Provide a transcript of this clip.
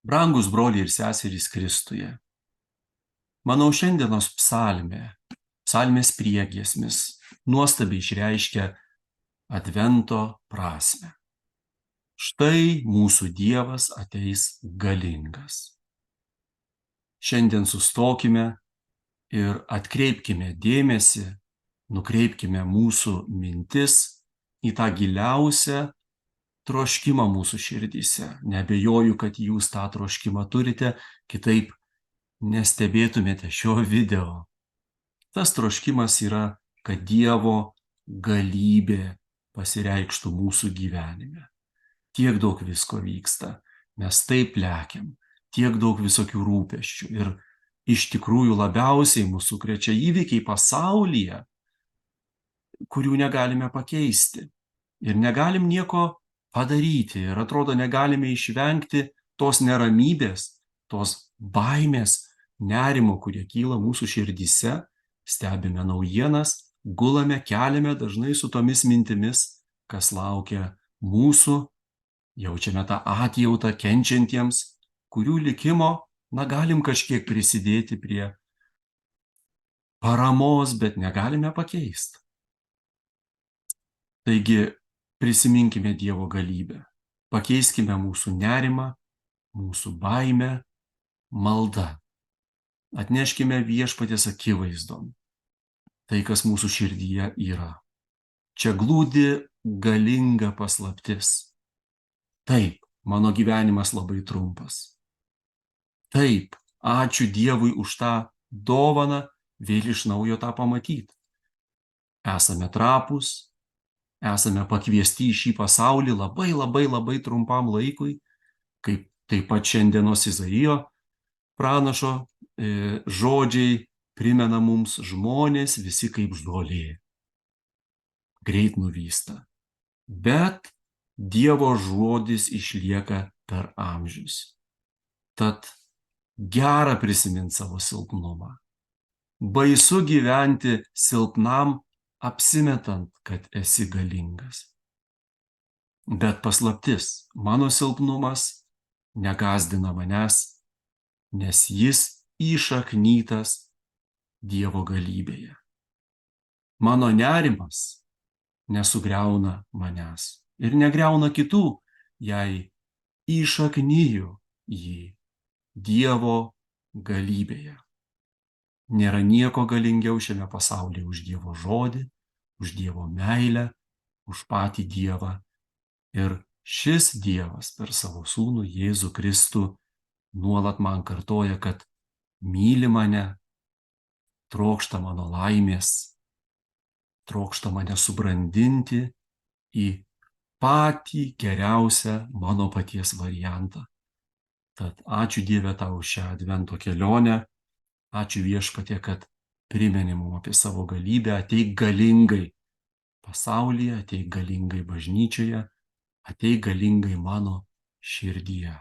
Brangus broliai ir seserys Kristuje, manau šiandienos psalmės priegiesmis nuostabiai išreiškia Advento prasmę. Štai mūsų Dievas ateis galingas. Šiandien sustokime ir atkreipkime dėmesį, nukreipkime mūsų mintis į tą giliausią troškimą mūsų širdyse. Neabejoju, kad jūs tą troškimą turite, kitaip nestebėtumėte šio video. Tas troškimas yra, kad Dievo galybė pasireikštų mūsų gyvenime. Tiek daug visko vyksta, mes taip lekiam, tiek daug visokių rūpesčių ir iš tikrųjų labiausiai mūsų sukrečia įvykiai pasaulyje, kurių negalime pakeisti ir negalim nieko padaryti ir atrodo negalime išvengti tos neramybės, tos baimės, nerimo, kurie kyla mūsų širdyse, stebime naujienas, gulame, keliame dažnai su tomis mintimis, kas laukia mūsų, jaučiame tą atjautą kenčiantiems, kurių likimo, galim kažkiek prisidėti prie paramos, bet negalime pakeisti. Taigi prisiminkime Dievo galybę, pakeiskime mūsų nerimą, mūsų baimę, maldą. Atneškime Viešpaties akivaizdon tai, kas mūsų širdyje yra. Čia glūdi galinga paslaptis. Taip, mano gyvenimas labai trumpas. Taip, ačiū Dievui už tą dovaną vėl iš naujo tą pamatyti. Esame trapūs, esame pakviesti į šį pasaulį labai trumpam laikui, kaip taip pat šiandienos Izaijo pranašo žodžiai primena mums, žmonės visi kaip žolė. Greit nuvysta. Bet Dievo žodis išlieka per amžius. Tad gera prisiminti savo silpnumą. Baisu gyventi silpnam, apsimetant, kad esi galingas. Bet paslaptis, mano silpnumas negąsdina manęs, nes jis įšaknytas Dievo galybėje. Mano nerimas nesugriauna manęs ir negriauna kitų, jei įšaknyju jį Dievo galybėje. Nėra nieko galingiau šiame pasaulyje už Dievo žodį, už Dievo meilę, už patį Dievą. Ir šis Dievas per savo sūnų Jėzų Kristų nuolat man kartoja, kad myli mane, trokšta mano laimės, trokšta mane subrandinti į patį geriausią mano paties variantą. Tad ačiū Dieve tau už šią Advento kelionę, ačiū Viešpatie, kad primeni mums apie savo galybę, ateik galingai pasaulyje, ateik galingai bažnyčioje, ateik galingai mano širdyje.